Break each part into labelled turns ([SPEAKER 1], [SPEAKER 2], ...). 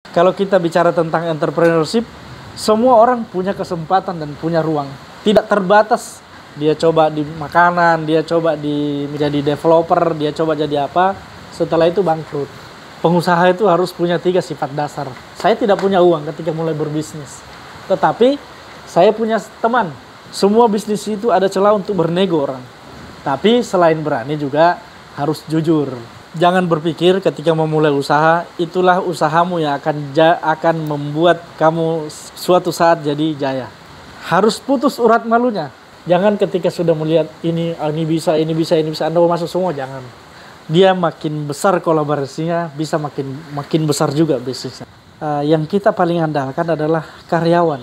[SPEAKER 1] Kalau kita bicara tentang entrepreneurship, semua orang punya kesempatan dan punya ruang. Tidak terbatas. Dia coba di makanan, dia coba menjadi developer, dia coba jadi apa. Setelah itu bangkrut. Pengusaha itu harus punya 3 sifat dasar. Saya tidak punya uang ketika mulai berbisnis. Tetapi saya punya teman. Semua bisnis itu ada celah untuk bernego orang. Tapi selain berani juga harus jujur. Jangan berpikir ketika memulai usaha, itulah usahamu yang akan membuat kamu suatu saat jadi jaya. Harus putus urat malunya. Jangan ketika sudah melihat ini bisa, Anda mau masuk semua, jangan. Dia makin besar kolaborasinya, bisa makin besar juga bisnisnya. Yang kita paling andalkan adalah karyawan.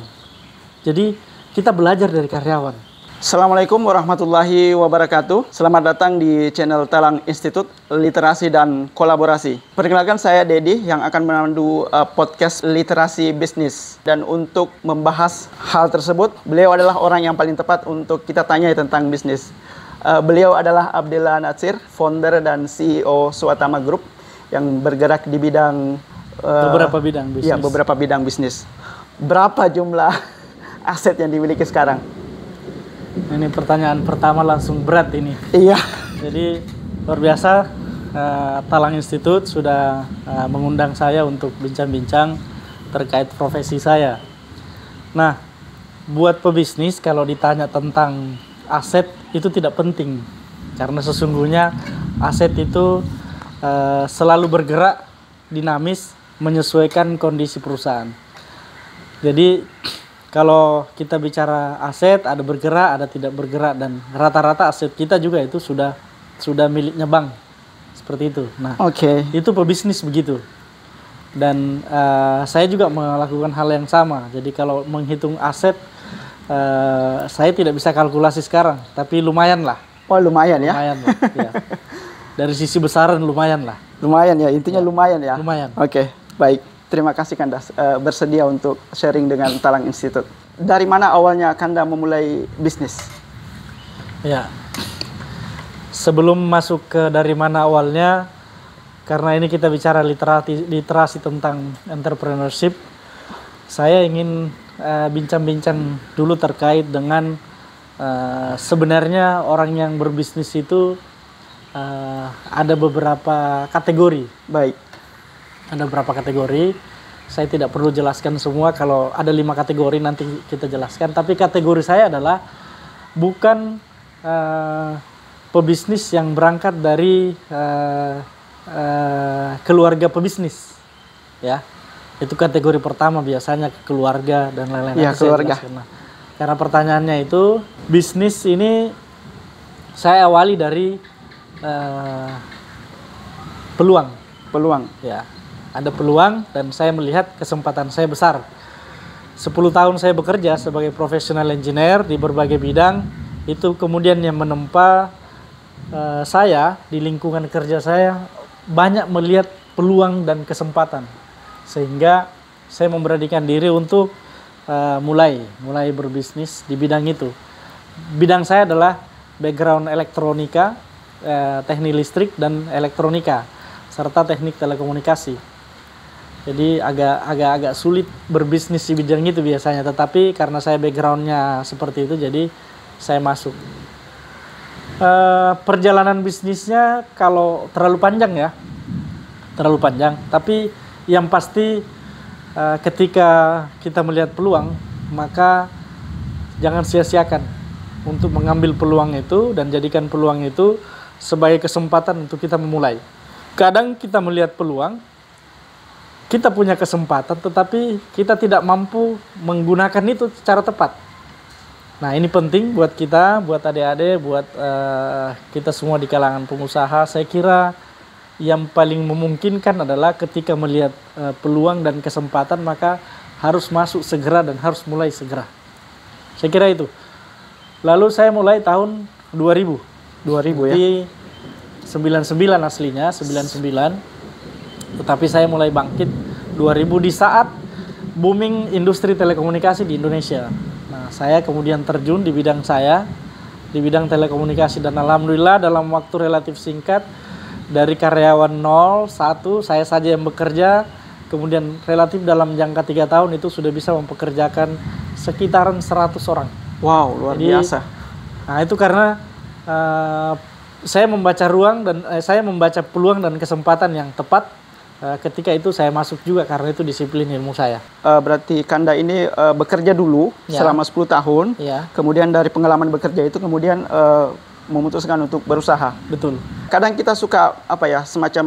[SPEAKER 1] Jadi kita belajar dari karyawan.
[SPEAKER 2] Assalamualaikum warahmatullahi wabarakatuh. Selamat datang di channel Talang Institute Literasi dan Kolaborasi. Perkenalkan, saya Dedi yang akan memandu podcast literasi bisnis. Dan untuk membahas hal tersebut, beliau adalah orang yang paling tepat untuk kita tanya tentang bisnis. Beliau adalah Abdillah Natsir, founder dan CEO Swatama Group yang bergerak di bidang
[SPEAKER 1] beberapa bidang bisnis.
[SPEAKER 2] Ya, beberapa bidang bisnis. Berapa jumlah aset yang dimiliki sekarang?
[SPEAKER 1] Ini pertanyaan pertama langsung berat ini.
[SPEAKER 2] Iya.
[SPEAKER 1] Jadi luar biasa, Talang Institute sudah mengundang saya untuk bincang-bincang terkait profesi saya. Nah, buat pebisnis kalau ditanya tentang aset itu tidak penting. Karena sesungguhnya aset itu selalu bergerak, dinamis, menyesuaikan kondisi perusahaan. Jadi kalau kita bicara aset, ada bergerak, ada tidak bergerak, dan rata-rata aset kita juga itu sudah miliknya bank, seperti itu. Nah, itu pebisnis begitu. Dan saya juga melakukan hal yang sama. Jadi kalau menghitung aset, saya tidak bisa kalkulasi sekarang, tapi lumayan lah.
[SPEAKER 2] Oh, lumayan ya?
[SPEAKER 1] Lumayan lah, ya. Dari sisi besaran lumayan lah.
[SPEAKER 2] Lumayan ya, intinya lumayan ya?
[SPEAKER 1] Lumayan.
[SPEAKER 2] Oke, baik. Terima kasih Kanda bersedia untuk sharing dengan Talang Institute. Dari mana awalnya Kanda memulai bisnis?
[SPEAKER 1] Ya, sebelum masuk ke dari mana awalnya, karena ini kita bicara literasi tentang entrepreneurship, saya ingin bincang-bincang dulu terkait dengan sebenarnya orang yang berbisnis itu ada beberapa kategori.
[SPEAKER 2] Baik.
[SPEAKER 1] Ada beberapa kategori, saya tidak perlu jelaskan semua. Kalau ada 5 kategori nanti kita jelaskan. Tapi kategori saya adalah bukan pebisnis yang berangkat dari keluarga pebisnis, ya. Itu kategori pertama, biasanya keluarga dan lain-lain.
[SPEAKER 2] Ya, keluarga.
[SPEAKER 1] Karena pertanyaannya itu, bisnis ini saya awali dari peluang.
[SPEAKER 2] Peluang.
[SPEAKER 1] Ya. Ada peluang dan saya melihat kesempatan saya besar. 10 tahun saya bekerja sebagai professional engineer di berbagai bidang. Itu kemudian yang menempa saya di lingkungan kerja saya banyak melihat peluang dan kesempatan. Sehingga saya memberanikan diri untuk mulai berbisnis di bidang itu. Bidang saya adalah background elektronika, teknik listrik dan elektronika, serta teknik telekomunikasi. Jadi agak sulit berbisnis di bidang itu biasanya. Tetapi karena saya backgroundnya seperti itu, jadi saya masuk. Perjalanan bisnisnya kalau terlalu panjang ya, terlalu panjang. Tapi yang pasti ketika kita melihat peluang, maka jangan sia-siakan untuk mengambil peluang itu dan jadikan peluang itu sebagai kesempatan untuk kita memulai. Kadang kita melihat peluang, kita punya kesempatan, tetapi kita tidak mampu menggunakan itu secara tepat. Nah, ini penting buat kita, buat adik-adik, buat kita semua di kalangan pengusaha. Saya kira yang paling memungkinkan adalah ketika melihat peluang dan kesempatan, maka harus masuk segera dan harus mulai segera. Saya kira itu. Lalu saya mulai tahun 2000. 2000 ya? Di 99 aslinya, 99. Tetapi saya mulai bangkit 2000 di saat booming industri telekomunikasi di Indonesia. Nah, saya kemudian terjun di bidang saya, di bidang telekomunikasi. Dan alhamdulillah dalam waktu relatif singkat, dari karyawan 0, 1, saya saja yang bekerja, kemudian relatif dalam jangka 3 tahun itu sudah bisa mempekerjakan sekitaran 100 orang.
[SPEAKER 2] Wow, luar
[SPEAKER 1] Jadi,
[SPEAKER 2] biasa.
[SPEAKER 1] Nah itu karena saya membaca ruang dan saya membaca peluang dan kesempatan yang tepat. Ketika itu saya masuk juga karena itu disiplin ilmu saya.
[SPEAKER 2] Berarti Kanda ini bekerja dulu selama 10 tahun, kemudian dari pengalaman bekerja itu kemudian memutuskan untuk berusaha.
[SPEAKER 1] Betul.
[SPEAKER 2] Kadang kita suka semacam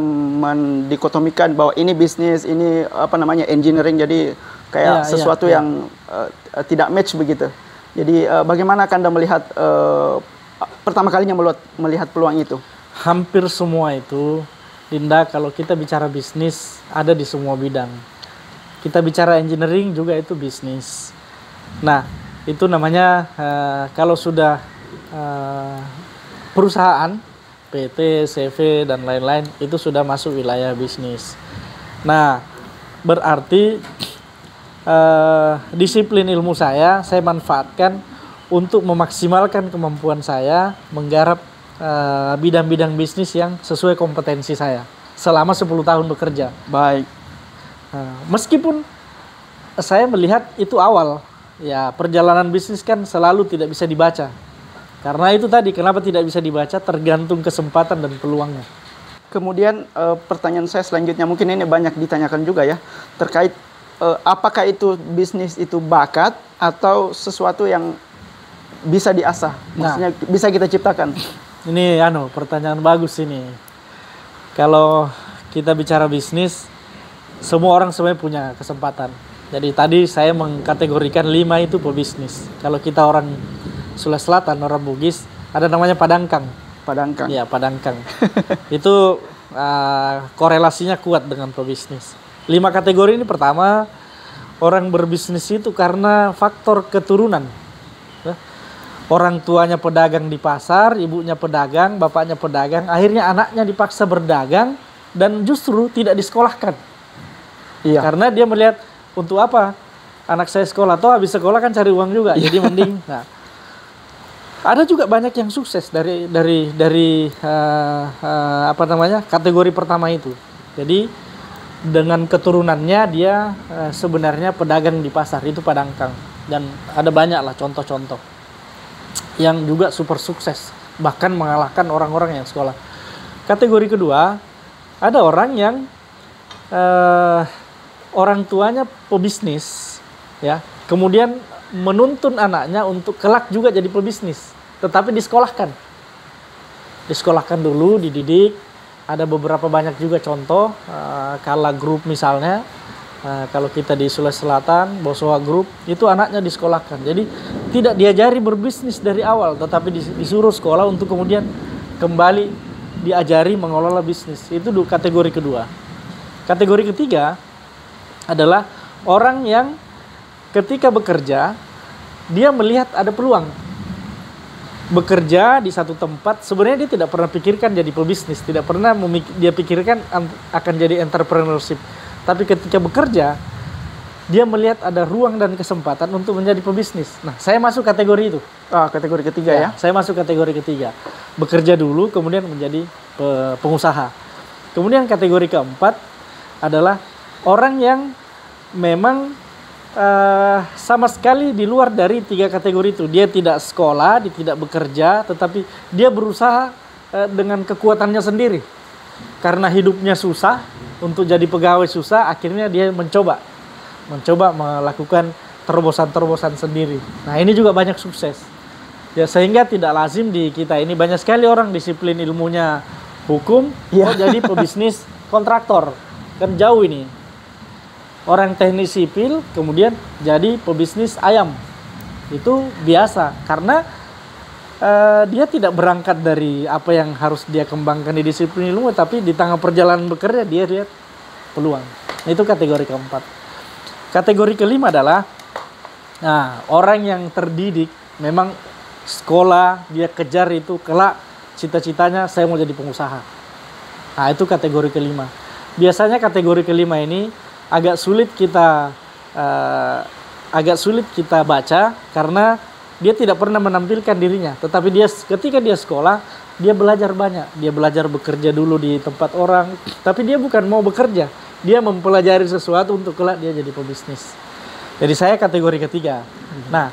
[SPEAKER 2] mendikotomikan bahwa ini bisnis, ini engineering, jadi kayak sesuatu yang tidak match begitu. Jadi bagaimana Kanda melihat pertama kalinya melihat peluang itu?
[SPEAKER 1] Hampir semua itu, Dinda, kalau kita bicara bisnis, ada di semua bidang. Kita bicara engineering juga itu bisnis. Nah, itu namanya kalau sudah perusahaan, PT, CV, dan lain-lain, itu sudah masuk wilayah bisnis. Nah, berarti disiplin ilmu saya manfaatkan untuk memaksimalkan kemampuan saya menggarap bidang-bidang bisnis yang sesuai kompetensi saya selama 10 tahun bekerja.
[SPEAKER 2] Baik.
[SPEAKER 1] Meskipun saya melihat itu awal, ya perjalanan bisnis kan selalu tidak bisa dibaca. Karena itu tadi, kenapa tidak bisa dibaca, tergantung kesempatan dan peluangnya.
[SPEAKER 2] Kemudian pertanyaan saya selanjutnya, mungkin ini banyak ditanyakan juga ya, terkait apakah itu bisnis itu bakat atau sesuatu yang bisa diasah, maksudnya bisa kita ciptakan.
[SPEAKER 1] Ini pertanyaan bagus ini. Kalau kita bicara bisnis, semua orang sebenarnya punya kesempatan. Jadi tadi saya mengkategorikan 5 itu pebisnis. Kalau kita orang Sulawesi Selatan, orang Bugis, ada namanya padangkang.
[SPEAKER 2] Padangkang.
[SPEAKER 1] Iya, padangkang. Itu korelasinya kuat dengan pebisnis. 5 kategori ini, pertama, orang berbisnis itu karena faktor keturunan. Orang tuanya pedagang di pasar, ibunya pedagang, bapaknya pedagang, akhirnya anaknya dipaksa berdagang dan justru tidak disekolahkan.
[SPEAKER 2] Iya.
[SPEAKER 1] Karena dia melihat, untuk apa anak saya sekolah? Toh habis sekolah kan cari uang juga, jadi mending. Nah, ada juga banyak yang sukses dari kategori pertama itu. Jadi dengan keturunannya dia sebenarnya pedagang di pasar, itu padangkang, dan ada banyak lah contoh-contoh yang juga super sukses, bahkan mengalahkan orang-orang yang sekolah. Kategori kedua, ada orang yang orang tuanya pebisnis, ya, kemudian menuntun anaknya untuk kelak juga jadi pebisnis, tetapi disekolahkan dulu, dididik. Ada beberapa banyak juga contoh, Kala Group misalnya, kalau kita di Sulawesi Selatan, Bosowa Group, itu anaknya disekolahkan. Jadi tidak diajari berbisnis dari awal, tetapi disuruh sekolah untuk kemudian kembali diajari mengelola bisnis. Itu kategori kedua. Kategori ketiga adalah orang yang ketika bekerja, dia melihat ada peluang. Bekerja di satu tempat, sebenarnya dia tidak pernah pikirkan jadi pebisnis, tidak pernah dia pikirkan akan jadi entrepreneurship. Tapi ketika bekerja, dia melihat ada ruang dan kesempatan untuk menjadi pebisnis. Nah, saya masuk kategori itu.
[SPEAKER 2] Kategori ketiga ya?
[SPEAKER 1] Saya masuk kategori ketiga. Bekerja dulu, kemudian menjadi pengusaha. Kemudian kategori keempat adalah orang yang memang sama sekali di luar dari 3 kategori itu. Dia tidak sekolah, dia tidak bekerja, tetapi dia berusaha dengan kekuatannya sendiri. Karena hidupnya susah, untuk jadi pegawai susah, akhirnya dia mencoba melakukan terobosan-terobosan sendiri. Nah, ini juga banyak sukses. Ya, sehingga tidak lazim di kita ini banyak sekali orang disiplin ilmunya hukum, jadi pebisnis kontraktor. Kan jauh ini. Orang teknik sipil kemudian jadi pebisnis ayam. Itu biasa karena dia tidak berangkat dari apa yang harus dia kembangkan di disiplin ilmu, tapi di tengah perjalanan bekerja dia lihat peluang. Itu kategori keempat. Kategori kelima adalah orang yang terdidik, memang sekolah, dia kejar itu kelak cita-citanya saya mau jadi pengusaha. Nah, itu kategori kelima. Biasanya kategori kelima ini agak sulit kita baca karena dia tidak pernah menampilkan dirinya. Tetapi ketika dia sekolah, dia belajar banyak. Dia belajar bekerja dulu di tempat orang, tapi dia bukan mau bekerja. dia mempelajari sesuatu untuk kelak dia jadi pebisnis. Jadi saya kategori ketiga. Nah,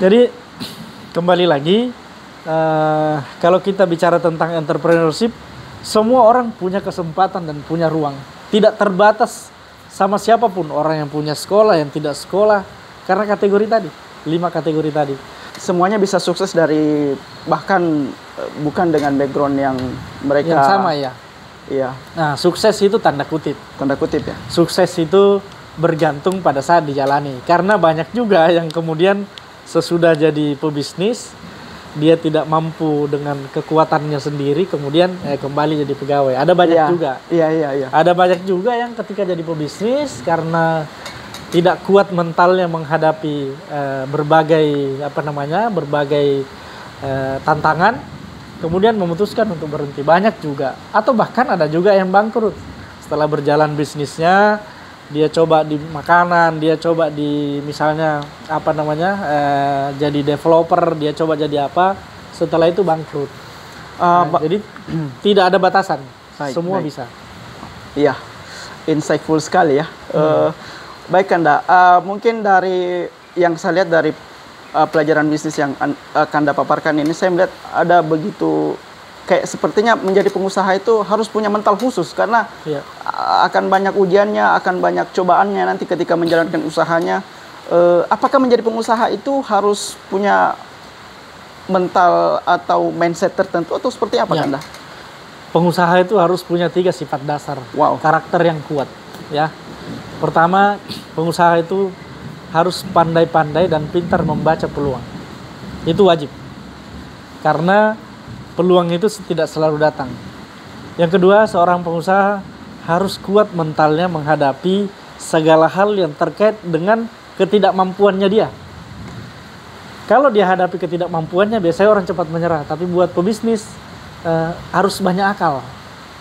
[SPEAKER 1] jadi kembali lagi, kalau kita bicara tentang entrepreneurship, semua orang punya kesempatan dan punya ruang. Tidak terbatas sama siapapun, orang yang punya sekolah, yang tidak sekolah, karena kategori tadi, 5 kategori tadi.
[SPEAKER 2] Semuanya bisa sukses dari bahkan bukan dengan background yang mereka
[SPEAKER 1] yang sama ya.
[SPEAKER 2] Iya.
[SPEAKER 1] Nah, sukses itu tanda kutip.
[SPEAKER 2] Tanda kutip ya.
[SPEAKER 1] Sukses itu bergantung pada saat dijalani. Karena banyak juga yang kemudian sesudah jadi pebisnis, dia tidak mampu dengan kekuatannya sendiri, kemudian kembali jadi pegawai. Ada banyak juga.
[SPEAKER 2] Iya.
[SPEAKER 1] Ada banyak juga yang ketika jadi pebisnis karena tidak kuat mentalnya menghadapi berbagai tantangan, kemudian memutuskan untuk berhenti. Banyak juga. Atau bahkan ada juga yang bangkrut. Setelah berjalan bisnisnya, dia coba di makanan, dia coba di misalnya jadi developer, dia coba jadi apa, setelah itu bangkrut. Jadi tidak ada batasan, semua bisa.
[SPEAKER 2] Iya, insightful sekali ya. Baik Kanda, mungkin dari yang saya lihat dari pelajaran bisnis yang Kanda paparkan ini, saya melihat ada begitu kayak sepertinya menjadi pengusaha itu harus punya mental khusus karena akan banyak ujiannya, akan banyak cobaannya nanti ketika menjalankan usahanya. Apakah menjadi pengusaha itu harus punya mental atau mindset tertentu atau seperti apa Kanda?
[SPEAKER 1] Pengusaha itu harus punya 3 sifat dasar, karakter yang kuat ya. Pertama, pengusaha itu harus pandai-pandai dan pintar membaca peluang. Itu wajib. Karena peluang itu tidak selalu datang. Yang kedua, seorang pengusaha harus kuat mentalnya menghadapi segala hal yang terkait dengan ketidakmampuannya dia. Kalau dia hadapi ketidakmampuannya, biasanya orang cepat menyerah. Tapi buat pebisnis, harus banyak akal.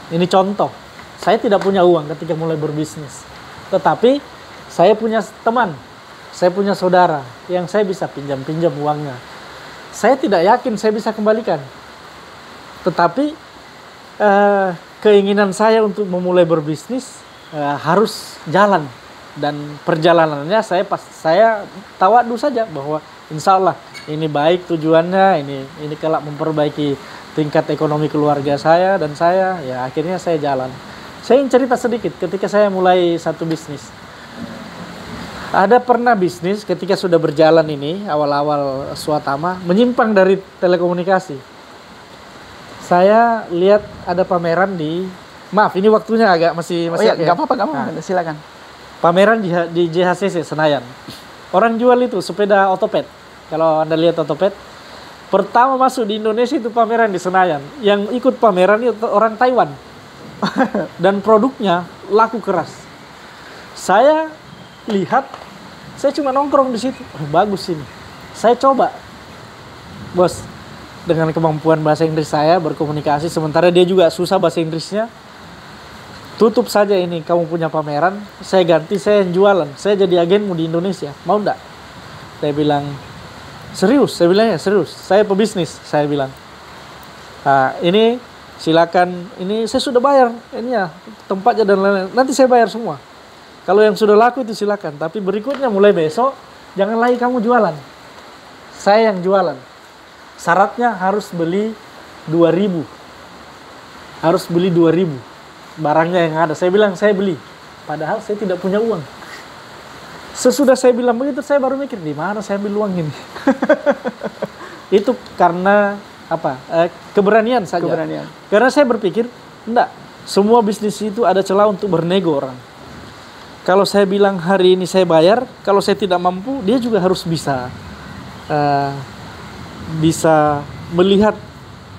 [SPEAKER 1] Ini contoh. Saya tidak punya uang ketika mulai berbisnis. Tetapi saya punya teman, saya punya saudara yang saya bisa pinjam uangnya. Saya tidak yakin saya bisa kembalikan. Tetapi keinginan saya untuk memulai berbisnis harus jalan. Dan perjalanannya saya tawadu saja bahwa insya Allah ini baik tujuannya, ini kelak memperbaiki tingkat ekonomi keluarga saya dan saya, ya akhirnya saya jalan. Saya ingin cerita sedikit ketika saya mulai satu bisnis. Ada pernah bisnis ketika sudah berjalan ini, awal-awal Swatama, menyimpang dari telekomunikasi. Saya lihat ada pameran maaf ini waktunya agak masih
[SPEAKER 2] nggak apa-apa, silakan.
[SPEAKER 1] Pameran di JHCC Senayan. Orang jual itu sepeda otopet. Kalau Anda lihat otopet, pertama masuk di Indonesia itu pameran di Senayan. Yang ikut pameran itu orang Taiwan. Dan produknya laku keras. Saya lihat, saya cuma nongkrong di situ. Bagus ini. Saya coba, bos, dengan kemampuan bahasa Inggris saya berkomunikasi. Sementara dia juga susah bahasa Inggrisnya. Tutup saja ini, kamu punya pameran. Saya ganti, saya yang jualan. Saya jadi agenmu di Indonesia. Mau enggak? Saya bilang, serius. Saya bilang, ya serius. Saya pebisnis, saya bilang. Nah, ini silakan, ini saya sudah bayar, ini ya tempatnya dan lain-lain. Nanti saya bayar semua. Kalau yang sudah laku itu silakan. Tapi berikutnya mulai besok jangan lagi kamu jualan. Saya yang jualan. Syaratnya harus beli 2.000. Harus beli 2.000 barangnya yang ada. Saya bilang saya beli. Padahal saya tidak punya uang. Sesudah saya bilang begitu, saya baru mikir di mana saya ambil uang ini. Itu karena keberanian saja. Keberanian. Karena saya berpikir, enggak, semua bisnis itu ada celah untuk bernego orang. Kalau saya bilang hari ini saya bayar, kalau saya tidak mampu, dia juga harus bisa melihat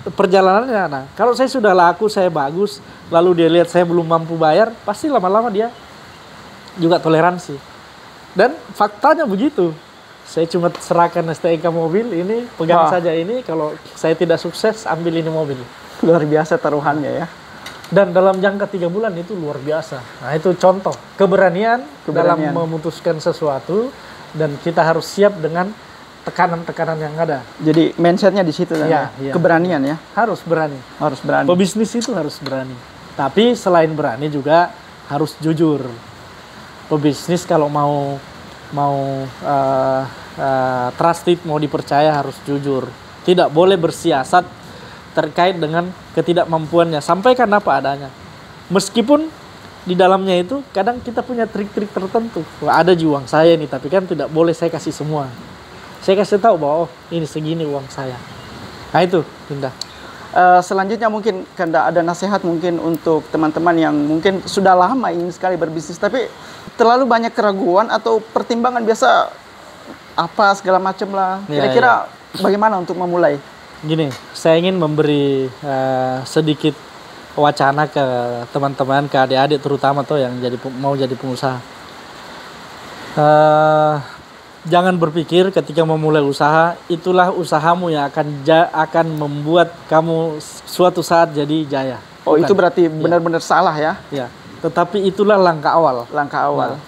[SPEAKER 1] perjalanannya. Nah, kalau saya sudah laku, saya bagus, lalu dia lihat saya belum mampu bayar, pasti lama-lama dia juga toleransi. Dan faktanya begitu. Saya cuma serahkan STNK mobil, ini pegang saja ini, kalau saya tidak sukses ambil ini mobil.
[SPEAKER 2] Luar biasa taruhannya ya.
[SPEAKER 1] Dan dalam jangka 3 bulan itu luar biasa. Nah, itu contoh keberanian dalam memutuskan sesuatu, dan kita harus siap dengan tekanan-tekanan yang ada.
[SPEAKER 2] Jadi mindsetnya di situ ya. Keberanian ya.
[SPEAKER 1] Harus berani.
[SPEAKER 2] Harus berani.
[SPEAKER 1] Pebisnis itu harus berani. Tapi selain berani juga harus jujur. Pebisnis kalau mau trusted, mau dipercaya harus jujur. Tidak boleh bersiasat terkait dengan ketidakmampuannya. Sampaikan apa adanya. Meskipun di dalamnya itu kadang kita punya trik-trik tertentu. Wah, ada di uang saya nih, tapi kan tidak boleh saya kasih semua. Saya kasih tahu bahwa ini segini uang saya. Nah itu, Dinda.
[SPEAKER 2] Selanjutnya mungkin Kanda ada nasihat mungkin untuk teman-teman yang mungkin sudah lama ingin sekali berbisnis tapi terlalu banyak keraguan atau pertimbangan biasa apa segala macam lah. Kira-kira bagaimana untuk memulai?
[SPEAKER 1] Gini, saya ingin memberi sedikit wacana ke teman-teman, ke adik-adik terutama tuh yang mau jadi pengusaha. Jangan berpikir ketika memulai usaha itulah usahamu yang akan membuat kamu suatu saat jadi jaya.
[SPEAKER 2] Oh, bukan. Itu berarti benar-benar salah ya?
[SPEAKER 1] Ya. Tetapi itulah langkah awal.
[SPEAKER 2] Langkah awal.
[SPEAKER 1] Nah,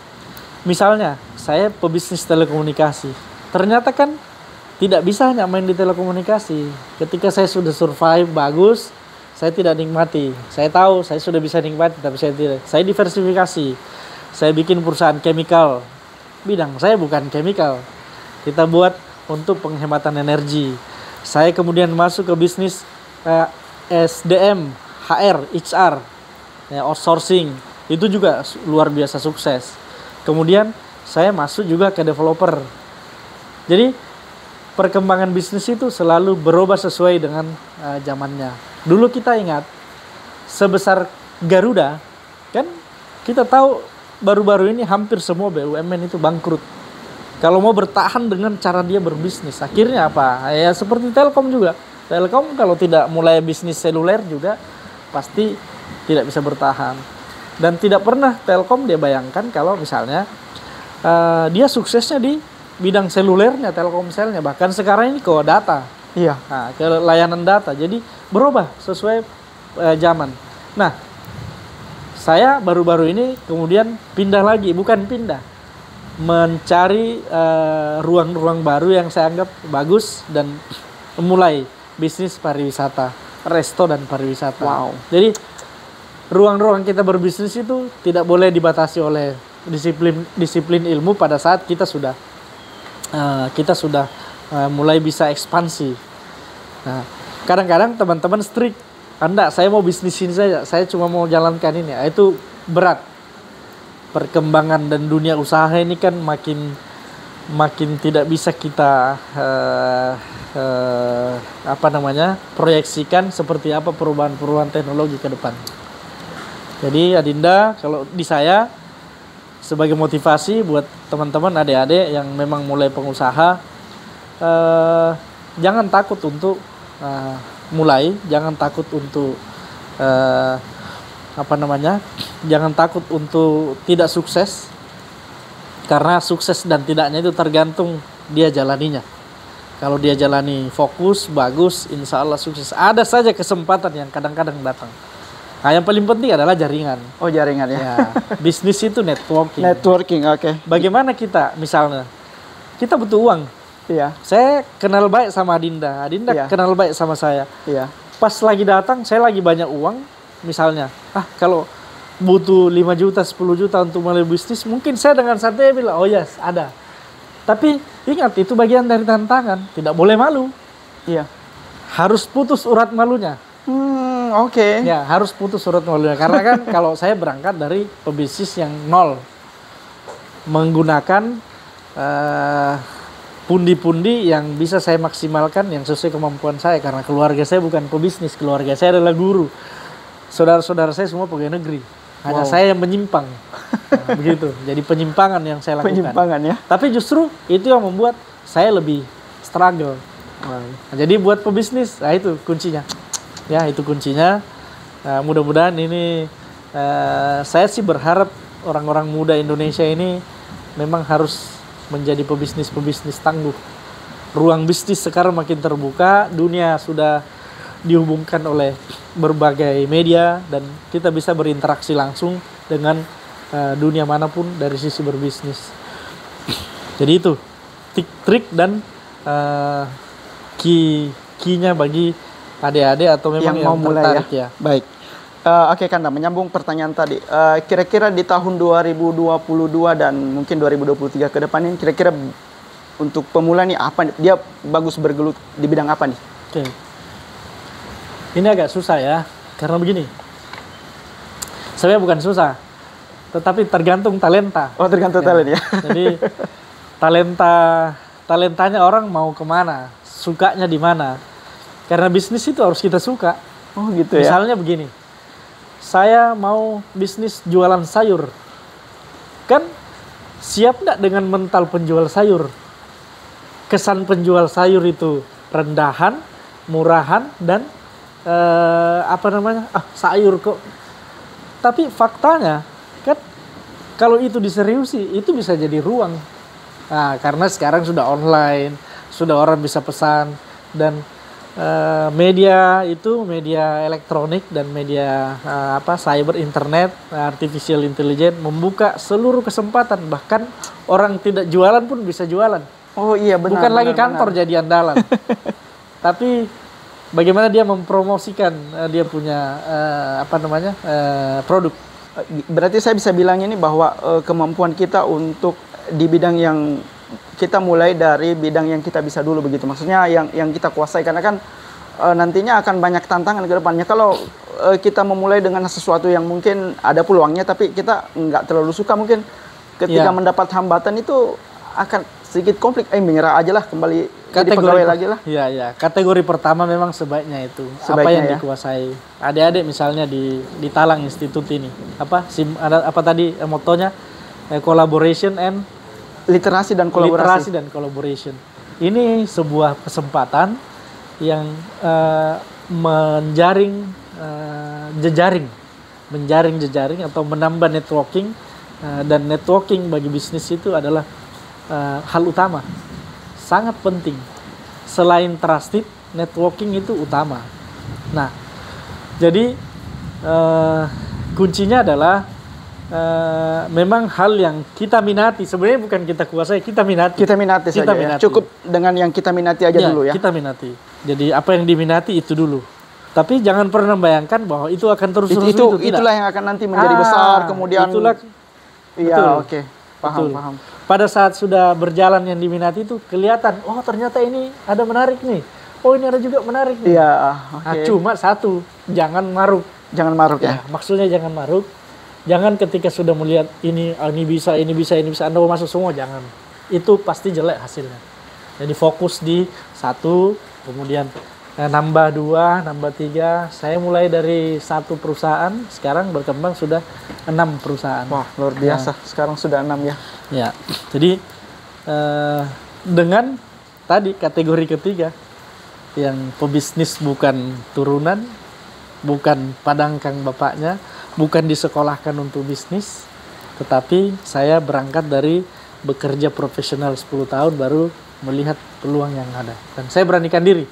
[SPEAKER 1] misalnya saya pebisnis telekomunikasi. Ternyata kan tidak bisa hanya main di telekomunikasi. Ketika saya sudah survive bagus, saya tidak nikmati. Saya tahu saya sudah bisa nikmati, tapi saya tidak. Saya diversifikasi. Saya bikin perusahaan chemical. Bidang saya bukan chemical. Kita buat untuk penghematan energi. Saya kemudian masuk ke bisnis SDM, HR, HR, outsourcing. Itu juga luar biasa sukses. Kemudian saya masuk juga ke developer. Jadi perkembangan bisnis itu selalu berubah sesuai dengan zamannya. Dulu kita ingat sebesar Garuda, kan kita tahu baru-baru ini hampir semua BUMN itu bangkrut. Kalau mau bertahan dengan cara dia berbisnis, akhirnya apa? Ya seperti Telkom juga. Telkom kalau tidak mulai bisnis seluler juga pasti tidak bisa bertahan. Dan tidak pernah Telkom dia bayangkan kalau misalnya dia suksesnya di bidang selulernya, Telkomselnya. Bahkan sekarang ini ke data.
[SPEAKER 2] Iya.
[SPEAKER 1] Nah, ke layanan data. Jadi berubah sesuai zaman. Nah, saya baru-baru ini kemudian pindah lagi, bukan pindah, mencari ruang-ruang baru yang saya anggap bagus dan memulai bisnis pariwisata, resto dan pariwisata.
[SPEAKER 2] Wow.
[SPEAKER 1] Jadi ruang-ruang kita berbisnis itu tidak boleh dibatasi oleh disiplin ilmu pada saat kita sudah mulai bisa ekspansi. Nah, kadang-kadang teman-teman strict. Anda, saya mau bisnisin saja, saya cuma mau jalankan ini. Itu berat. Perkembangan dan dunia usaha ini kan makin tidak bisa kita proyeksikan seperti apa perubahan teknologi ke depan. Jadi Adinda, kalau di saya sebagai motivasi buat teman-teman adik-adik yang memang mulai pengusaha, jangan takut untuk mulai, jangan takut untuk jangan takut untuk tidak sukses, karena sukses dan tidaknya itu tergantung dia jalaninya. Kalau dia jalani fokus, bagus, insya Allah sukses. Ada saja kesempatan yang kadang-kadang datang. Nah, yang paling penting adalah jaringan.
[SPEAKER 2] Oh, jaringan ya.
[SPEAKER 1] Bisnis itu networking.
[SPEAKER 2] Networking, oke.
[SPEAKER 1] Bagaimana kita, misalnya kita butuh uang.
[SPEAKER 2] Iya.
[SPEAKER 1] Saya kenal baik sama Adinda kenal baik sama saya.
[SPEAKER 2] Iya.
[SPEAKER 1] Pas lagi datang, saya lagi banyak uang, misalnya, kalau butuh 5 juta, 10 juta untuk mulai bisnis, mungkin saya dengan santai bilang, oh yes, ada. Tapi ingat, itu bagian dari tantangan, tidak boleh malu.
[SPEAKER 2] Iya.
[SPEAKER 1] Harus putus urat malunya.
[SPEAKER 2] Oke.
[SPEAKER 1] Ya, harus putus urat malunya. Karena kan kalau saya berangkat dari pebisnis yang nol, menggunakan pundi-pundi yang bisa saya maksimalkan yang sesuai kemampuan saya, karena keluarga saya bukan pebisnis, keluarga saya adalah guru, saudara-saudara saya semua pegawai negeri, hanya saya yang menyimpang. Nah, begitu, jadi penyimpangan yang saya lakukan.
[SPEAKER 2] Penyimpangan ya.
[SPEAKER 1] Tapi justru itu yang membuat saya lebih struggle. Nah, jadi buat pebisnis, itu kuncinya. Ya, itu kuncinya. Mudah-mudahan ini saya sih berharap orang-orang muda Indonesia ini memang harus menjadi pebisnis tangguh. Ruang bisnis sekarang makin terbuka, dunia sudah dihubungkan oleh berbagai media dan kita bisa berinteraksi langsung dengan dunia manapun dari sisi berbisnis. Jadi itu trik dan key-nya bagi adik-adik atau memang yang
[SPEAKER 2] mau mulai
[SPEAKER 1] tertarik ya.
[SPEAKER 2] Baik. Oke Kanda, menyambung pertanyaan tadi. Kira-kira di tahun 2022 dan mungkin 2023 ke depan ini, kira-kira untuk pemula nih apa nih? Dia bagus bergelut di bidang apa nih?
[SPEAKER 1] Oke. Ini agak susah ya, karena begini. Sebenarnya bukan susah, tetapi tergantung talenta.
[SPEAKER 2] Oh, tergantung talent ya.
[SPEAKER 1] Jadi talentanya orang mau kemana, sukanya di mana. Karena bisnis itu harus kita suka.
[SPEAKER 2] Oh gitu ya.
[SPEAKER 1] Misalnya begini, saya mau bisnis jualan sayur. Kan siap nggak dengan mental penjual sayur? Kesan penjual sayur itu rendahan, murahan, dan sayur kok. Tapi faktanya kan kalau itu diseriusi, itu bisa jadi ruang. Nah, karena sekarang sudah online, sudah orang bisa pesan, dan media elektronik dan media cyber internet, artificial intelligence membuka seluruh kesempatan, bahkan orang tidak jualan pun bisa jualan.
[SPEAKER 2] Oh iya benar.
[SPEAKER 1] Bukan lagi kantor jadi andalan. Tapi bagaimana dia mempromosikan dia punya produk.
[SPEAKER 2] Berarti saya bisa bilang ini bahwa kemampuan kita untuk di bidang yang kita mulai dari bidang yang kita bisa dulu begitu. Maksudnya yang kita kuasai, karena kan nantinya akan banyak tantangan ke depannya. Kalau kita memulai dengan sesuatu yang mungkin ada peluangnya tapi kita nggak terlalu suka, mungkin ketika mendapat hambatan itu akan sedikit konflik. Menyerah aja lah, kembali jadi pegawai lagi lah.
[SPEAKER 1] Iya. Kategori pertama memang sebaiknya itu. Apa yang dikuasai. Adik-adik misalnya di Talang Institute ini. Apa tadi motonya? Collaboration and
[SPEAKER 2] literasi dan kolaborasi.
[SPEAKER 1] Ini sebuah kesempatan yang menjaring jejaring atau menambah networking, dan networking bagi bisnis itu adalah hal utama, sangat penting. Selain trusted, networking itu utama. Nah, jadi kuncinya adalah memang hal yang kita minati. Sebenarnya bukan kita kuasai, kita minati.
[SPEAKER 2] Kita minati saja. Ya. Cukup dengan yang kita minati aja dulu ya.
[SPEAKER 1] Kita minati. Jadi apa yang diminati itu dulu. Tapi jangan pernah bayangkan bahwa itu akan terus-terus
[SPEAKER 2] itulah yang akan nanti menjadi besar kemudian. Iya, oke. Paham.
[SPEAKER 1] Pada saat sudah berjalan yang diminati itu kelihatan, oh ternyata ini ada menarik nih. Oh ini ada juga menarik nih.
[SPEAKER 2] Iya, oke.
[SPEAKER 1] Nah, cuma satu, jangan maruk.
[SPEAKER 2] Jangan maruk ya.
[SPEAKER 1] Maksudnya jangan maruk. Jangan ketika sudah melihat ini bisa, Anda mau masuk semua, jangan. Itu pasti jelek hasilnya. Jadi fokus di satu, kemudian nambah 2, nambah 3. Saya mulai dari 1 perusahaan, sekarang berkembang sudah 6 perusahaan.
[SPEAKER 2] Wah, luar biasa. Sekarang sudah 6 ya.
[SPEAKER 1] Ya, jadi dengan tadi kategori ketiga, yang pebisnis bukan turunan, bukan padangkang bapaknya, bukan disekolahkan untuk bisnis, tetapi saya berangkat dari bekerja profesional 10 tahun baru melihat peluang yang ada. Dan saya beranikan diri.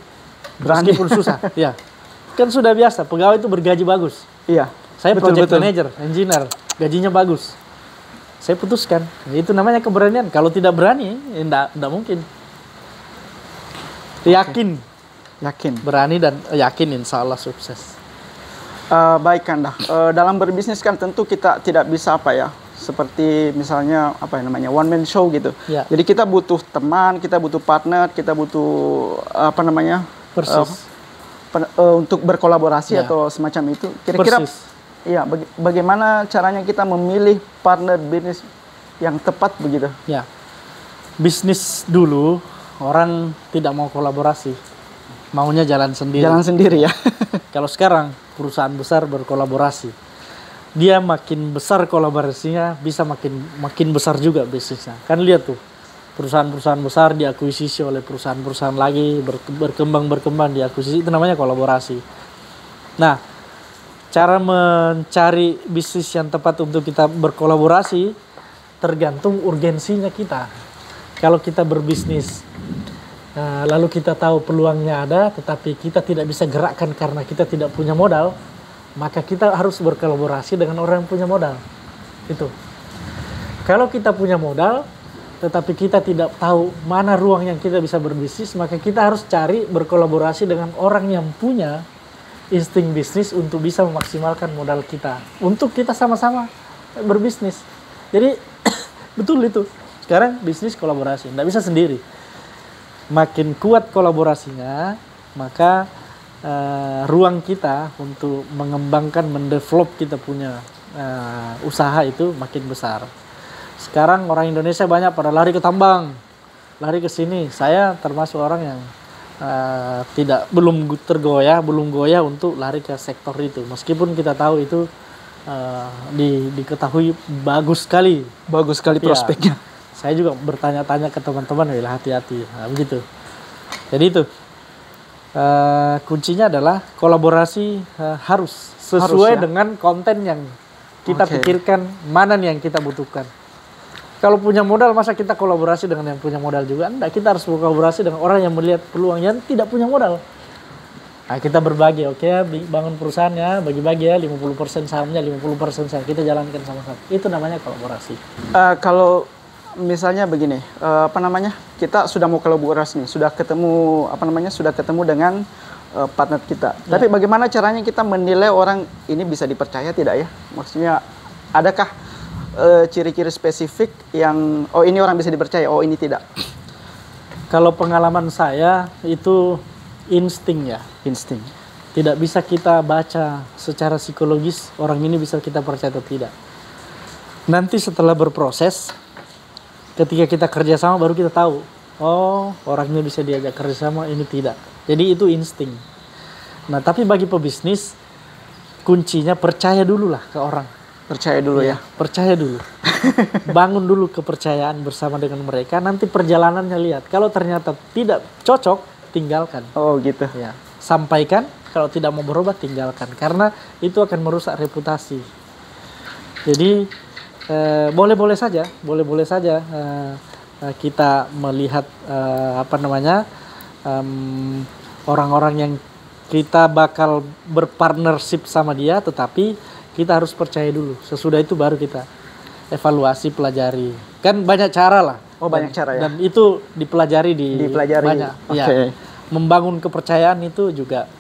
[SPEAKER 1] Meskipun susah. Ya. Kan sudah biasa, pegawai itu bergaji bagus.
[SPEAKER 2] Iya.
[SPEAKER 1] Saya project manager, engineer, gajinya bagus. Saya putuskan. Itu namanya keberanian. Kalau tidak berani, enggak mungkin. Yakin. Berani dan yakin insya Allah sukses.
[SPEAKER 2] Baik Kanda, dalam berbisnis kan tentu kita tidak bisa seperti misalnya one man show gitu.
[SPEAKER 1] Ya.
[SPEAKER 2] Jadi kita butuh teman, kita butuh partner, kita butuh untuk berkolaborasi atau semacam itu. Kira-kira bagaimana caranya kita memilih partner bisnis yang tepat begitu?
[SPEAKER 1] Ya, bisnis dulu orang tidak mau kolaborasi, maunya jalan sendiri.
[SPEAKER 2] Jalan sendiri ya.
[SPEAKER 1] Kalau sekarang perusahaan besar berkolaborasi, dia makin besar kolaborasinya, bisa makin besar juga bisnisnya. Kan lihat tuh, perusahaan-perusahaan besar diakuisisi oleh perusahaan-perusahaan lagi, berkembang diakuisisi, itu namanya kolaborasi. Nah, cara mencari bisnis yang tepat untuk kita berkolaborasi tergantung urgensinya kita. Kalau kita berbisnis lalu kita tahu peluangnya ada, tetapi kita tidak bisa gerakkan karena kita tidak punya modal, maka kita harus berkolaborasi dengan orang yang punya modal. Itu. Kalau kita punya modal, tetapi kita tidak tahu mana ruang yang kita bisa berbisnis, maka kita harus cari berkolaborasi dengan orang yang punya insting bisnis untuk bisa memaksimalkan modal kita. Untuk kita sama-sama berbisnis. Jadi betul itu. Sekarang bisnis kolaborasi, nggak bisa sendiri. Makin kuat kolaborasinya, maka ruang kita untuk mengembangkan, mendevelop kita punya usaha itu makin besar. Sekarang orang Indonesia banyak pada lari ke tambang, lari ke sini. Saya termasuk orang yang belum goyah untuk lari ke sektor itu. Meskipun kita tahu itu diketahui bagus sekali
[SPEAKER 2] prospeknya.
[SPEAKER 1] Saya juga bertanya-tanya ke teman-teman, hati-hati. Nah, begitu. Jadi itu kuncinya adalah kolaborasi harus sesuai dengan konten yang kita pikirkan, mana nih yang kita butuhkan. Kalau punya modal, masa kita kolaborasi dengan yang punya modal juga? Enggak, kita harus berkolaborasi dengan orang yang melihat peluang yang tidak punya modal. Nah, kita berbagi, bangun perusahaannya, bagi-bagi ya, 50% sahamnya, 50% saham. Kita jalankan sama-sama. Itu namanya kolaborasi.
[SPEAKER 2] Kalau misalnya begini, kita sudah mau kolaborasi nih, sudah ketemu dengan partner kita. Ya. Tapi bagaimana caranya kita menilai orang ini bisa dipercaya tidak ya? Maksudnya, adakah ciri-ciri spesifik yang ini orang bisa dipercaya, ini tidak?
[SPEAKER 1] Kalau pengalaman saya itu insting ya.
[SPEAKER 2] Insting.
[SPEAKER 1] Tidak bisa kita baca secara psikologis orang ini bisa kita percaya atau tidak. Nanti setelah berproses, ketika kita kerjasama baru kita tahu, orangnya bisa diajak kerjasama, ini tidak. Jadi itu insting. Nah, tapi bagi pebisnis, kuncinya percaya dulu lah ke orang.
[SPEAKER 2] Percaya dulu ya.
[SPEAKER 1] Percaya dulu. Bangun dulu kepercayaan bersama dengan mereka. Nanti perjalanannya lihat. Kalau ternyata tidak cocok, tinggalkan.
[SPEAKER 2] Oh gitu.
[SPEAKER 1] Ya. Sampaikan. Kalau tidak mau berubah, tinggalkan. Karena itu akan merusak reputasi. Jadi boleh-boleh saja kita melihat orang-orang yang kita bakal berpartnership sama dia, tetapi kita harus percaya dulu. Sesudah itu baru kita evaluasi, pelajari. Kan banyak cara lah.
[SPEAKER 2] Banyak cara ya.
[SPEAKER 1] Dan itu dipelajari banyak. Ya. Membangun kepercayaan itu juga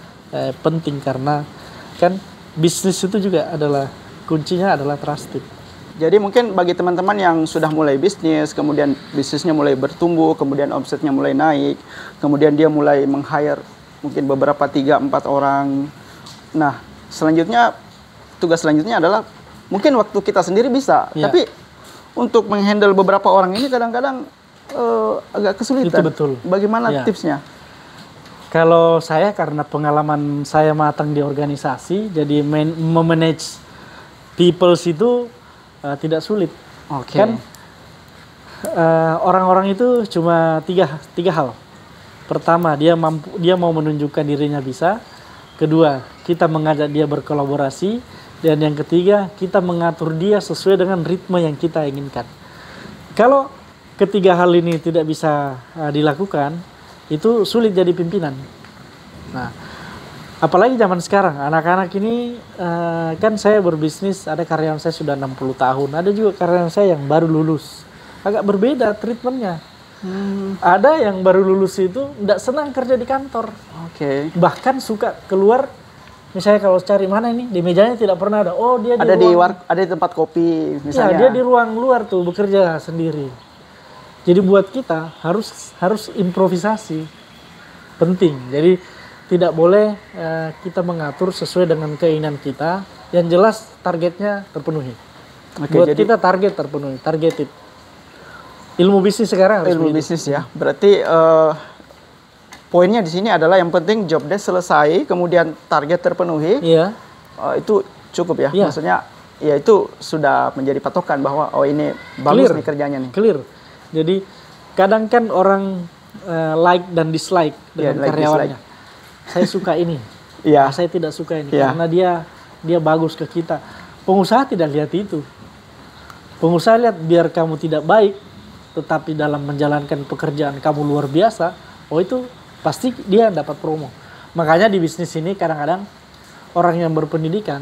[SPEAKER 1] penting karena kan bisnis itu juga adalah kuncinya adalah trusted.
[SPEAKER 2] Jadi mungkin bagi teman-teman yang sudah mulai bisnis, kemudian bisnisnya mulai bertumbuh, kemudian omsetnya mulai naik, kemudian dia mulai meng-hire mungkin beberapa 3-4 orang. Nah, tugas selanjutnya adalah mungkin waktu kita sendiri bisa, tapi untuk menghandle beberapa orang ini kadang-kadang agak kesulitan.
[SPEAKER 1] Itu betul.
[SPEAKER 2] Bagaimana tipsnya?
[SPEAKER 1] Kalau saya karena pengalaman saya matang di organisasi, jadi memanage people itu tidak sulit. Kan orang-orang itu cuma tiga hal. Pertama, dia mau menunjukkan dirinya bisa. Kedua, kita mengajak dia berkolaborasi. Dan yang ketiga, kita mengatur dia sesuai dengan ritme yang kita inginkan. Kalau ketiga hal ini tidak bisa dilakukan, itu sulit jadi pimpinan. Nah, apalagi zaman sekarang, anak-anak ini kan saya berbisnis, ada karyawan saya sudah 60 tahun, ada juga karyawan saya yang baru lulus. Agak berbeda treatmentnya. Ada yang baru lulus itu tidak senang kerja di kantor. Bahkan suka keluar. Misalnya kalau cari mana ini di mejanya tidak pernah ada. Dia
[SPEAKER 2] ada di tempat kopi misalnya.
[SPEAKER 1] Ya, dia di ruang luar tuh bekerja sendiri. Jadi buat kita harus improvisasi. Penting. Jadi tidak boleh kita mengatur sesuai dengan keinginan kita. Yang jelas targetnya terpenuhi. Buat kita target terpenuhi, targeted. Ilmu bisnis sekarang harus
[SPEAKER 2] ilmu bisnis ya. Berarti poinnya di sini adalah yang penting job desk selesai, kemudian target terpenuhi.
[SPEAKER 1] Iya.
[SPEAKER 2] Itu cukup ya. Maksudnya ya itu sudah menjadi patokan bahwa ini bagus nih kerjanya nih.
[SPEAKER 1] Clear. Jadi kadang kan orang like dan dislike dengan karyawannya. Saya suka ini. Saya tidak suka ini karena dia bagus ke kita. Pengusaha tidak lihat itu. Pengusaha lihat biar kamu tidak baik, tetapi dalam menjalankan pekerjaan kamu luar biasa. Itu pasti dia dapat promo. Makanya di bisnis ini kadang-kadang orang yang berpendidikan,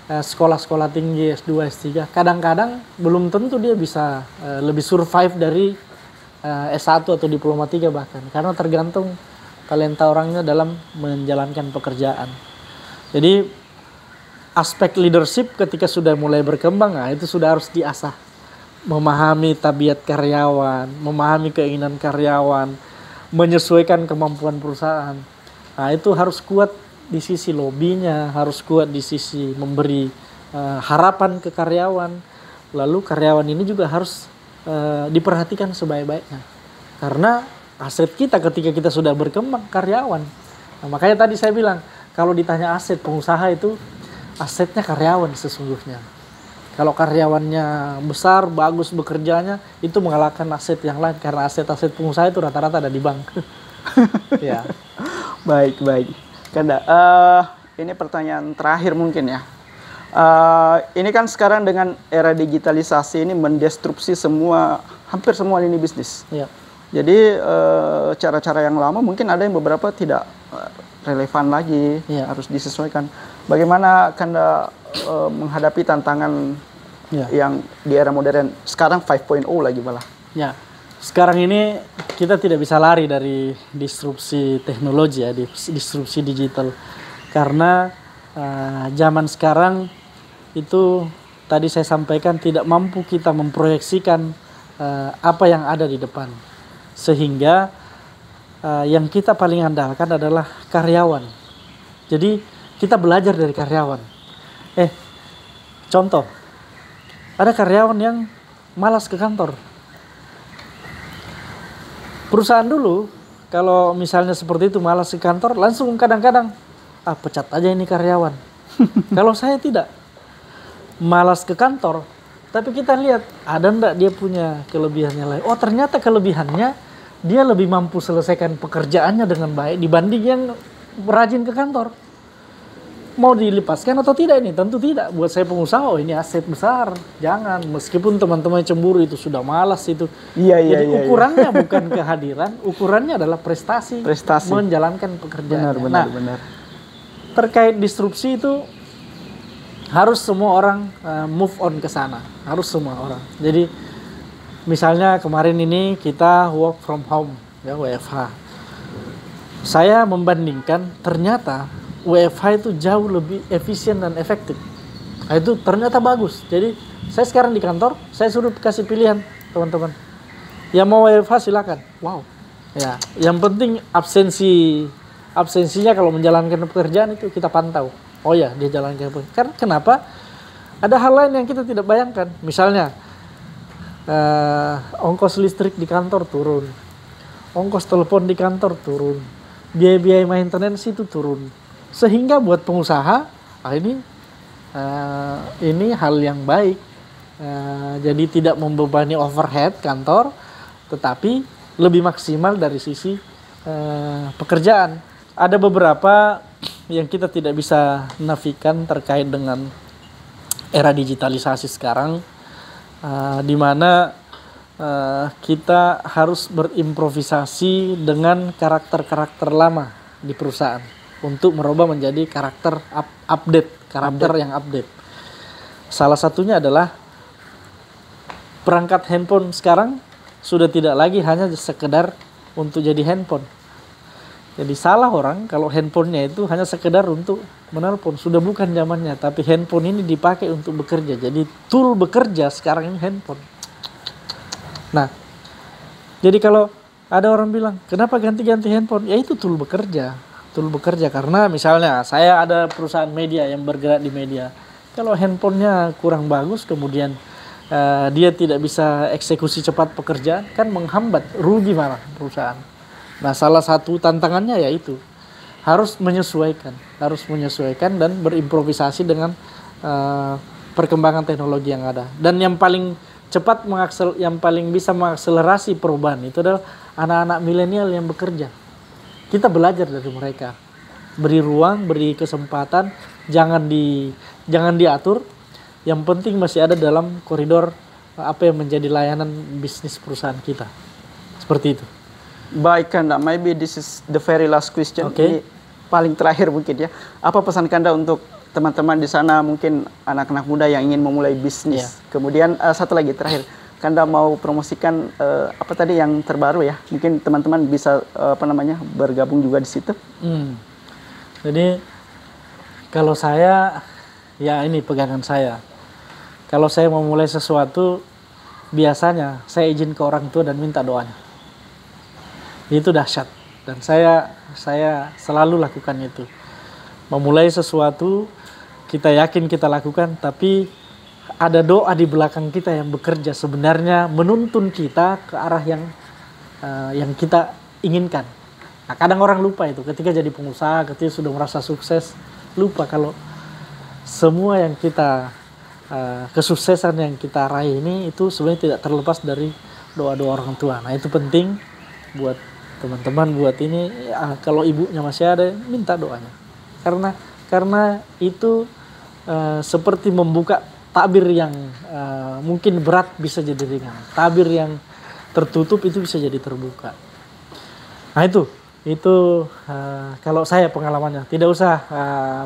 [SPEAKER 1] sekolah-sekolah tinggi, S2, S3, kadang-kadang belum tentu dia bisa lebih survive dari S1 atau diploma 3 bahkan. Karena tergantung talenta orangnya dalam menjalankan pekerjaan. Jadi aspek leadership ketika sudah mulai berkembang, nah itu sudah harus diasah. Memahami tabiat karyawan, memahami keinginan karyawan, menyesuaikan kemampuan perusahaan. Nah itu harus kuat di sisi lobbynya, harus kuat di sisi memberi harapan ke karyawan. Lalu karyawan ini juga harus diperhatikan sebaik-baiknya. Karena aset kita ketika kita sudah berkembang, karyawan. Nah, makanya tadi saya bilang, kalau ditanya aset pengusaha itu, asetnya karyawan sesungguhnya. Kalau karyawannya besar, bagus bekerjanya, itu mengalahkan aset yang lain. Karena aset-aset pengusaha itu rata-rata ada di bank. Ya.
[SPEAKER 2] Baik. Kanda, ini pertanyaan terakhir mungkin ya. Ini kan sekarang dengan era digitalisasi ini mendestruksi hampir semua lini bisnis.
[SPEAKER 1] Ya.
[SPEAKER 2] Jadi cara-cara yang lama mungkin ada yang beberapa tidak relevan lagi, harus disesuaikan. Bagaimana Kanda menghadapi tantangan yang di era modern sekarang 5.0 lagi malah?
[SPEAKER 1] Ya, sekarang ini kita tidak bisa lari dari disrupsi teknologi ya, disrupsi digital. Karena zaman sekarang itu tadi saya sampaikan tidak mampu kita memproyeksikan apa yang ada di depan. Sehingga yang kita paling andalkan adalah karyawan. Jadi kita belajar dari karyawan. Contoh, ada karyawan yang malas ke kantor. Perusahaan dulu, kalau misalnya seperti itu malas ke kantor, langsung kadang-kadang, pecat aja ini karyawan. Kalau saya tidak, malas ke kantor, tapi kita lihat, ada enggak dia punya kelebihannya lain. Oh ternyata kelebihannya, dia lebih mampu selesaikan pekerjaannya dengan baik dibanding yang rajin ke kantor. Mau dilepaskan atau tidak ini? Tentu tidak. Buat saya pengusaha, ini aset besar. Jangan. Meskipun teman-teman cemburu itu sudah malas itu. Jadi ukurannya bukan kehadiran, ukurannya adalah prestasi. Menjalankan pekerjaan.
[SPEAKER 2] Benar.
[SPEAKER 1] Terkait disrupsi itu harus semua orang move on ke sana. Harus semua orang. Jadi misalnya kemarin ini kita work from home, ya WFH. Saya membandingkan ternyata WFH itu jauh lebih efisien dan efektif. Nah, itu ternyata bagus. Jadi saya sekarang di kantor, saya suruh kasih pilihan teman-teman. Yang mau WFH silakan. Wow. Ya, yang penting absensinya kalau menjalankan pekerjaan itu kita pantau. Oh ya, dia jalankan pekerjaan. Karena kenapa? Ada hal lain yang kita tidak bayangkan. Misalnya ongkos listrik di kantor turun, ongkos telepon di kantor turun, biaya-biaya maintenance itu turun. Sehingga buat pengusaha ini hal yang baik. Jadi tidak membebani overhead kantor, tetapi lebih maksimal dari sisi pekerjaan. Ada beberapa yang kita tidak bisa nafikan terkait dengan era digitalisasi sekarang, di mana kita harus berimprovisasi dengan karakter-karakter lama di perusahaan untuk merubah menjadi karakter yang update. Salah satunya adalah perangkat handphone sekarang sudah tidak lagi hanya sekedar untuk jadi handphone. Jadi salah orang kalau handphonenya itu hanya sekedar untuk menelpon. Sudah bukan zamannya, tapi handphone ini dipakai untuk bekerja. Jadi tool bekerja sekarang ini handphone. Nah, jadi kalau ada orang bilang, kenapa ganti-ganti handphone? Ya itu tool bekerja. Karena misalnya saya ada perusahaan media yang bergerak di media. Kalau handphonenya kurang bagus, kemudian dia tidak bisa eksekusi cepat pekerjaan, kan menghambat, rugi malah perusahaan. Nah, salah satu tantangannya yaitu harus menyesuaikan dan berimprovisasi dengan perkembangan teknologi yang ada. Dan yang paling cepat yang paling bisa mengakselerasi perubahan itu adalah anak-anak milenial yang bekerja. Kita belajar dari mereka, beri ruang, beri kesempatan, jangan diatur. Yang penting masih ada dalam koridor apa yang menjadi layanan bisnis perusahaan kita. Seperti itu.
[SPEAKER 2] Baik Kanda, maybe this is the very last question.
[SPEAKER 1] Okay.
[SPEAKER 2] Ini paling terakhir mungkin ya. Apa pesan Kanda untuk teman-teman di sana, mungkin anak-anak muda yang ingin memulai bisnis?
[SPEAKER 1] Yeah.
[SPEAKER 2] Kemudian satu lagi terakhir. Kanda mau promosikan apa tadi yang terbaru ya? Mungkin teman-teman bisa bergabung juga di situ.
[SPEAKER 1] Jadi Kalau saya, ya ini pegangan saya. Kalau saya mau mulai sesuatu, biasanya saya izin ke orang tua dan minta doanya. Itu dahsyat. Dan saya selalu lakukan itu. Memulai sesuatu, kita yakin kita lakukan, tapi ada doa di belakang kita yang bekerja sebenarnya menuntun kita ke arah yang kita inginkan. Nah, kadang orang lupa itu ketika jadi pengusaha, ketika sudah merasa sukses, lupa kalau semua yang kita kesuksesan yang kita raih ini itu sebenarnya tidak terlepas dari doa-doa orang tua. Nah, itu penting buat teman-teman, buat ini kalau ibunya masih ada, minta doanya. Karena itu seperti membuka tabir yang mungkin berat bisa jadi ringan. Tabir yang tertutup itu bisa jadi terbuka. Nah, itu kalau saya pengalamannya. Tidak usah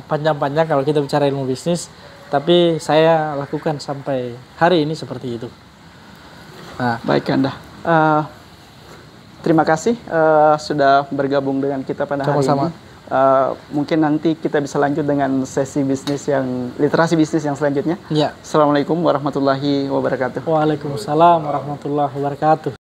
[SPEAKER 1] panjang-panjang kalau kita bicara ilmu bisnis, tapi saya lakukan sampai hari ini seperti itu.
[SPEAKER 2] Nah, baik Anda. Terima kasih sudah bergabung dengan kita pada hari ini. Mungkin nanti kita bisa lanjut dengan sesi literasi bisnis yang selanjutnya.
[SPEAKER 1] Ya.
[SPEAKER 2] Assalamualaikum warahmatullahi wabarakatuh.
[SPEAKER 1] Waalaikumsalam warahmatullahi wabarakatuh.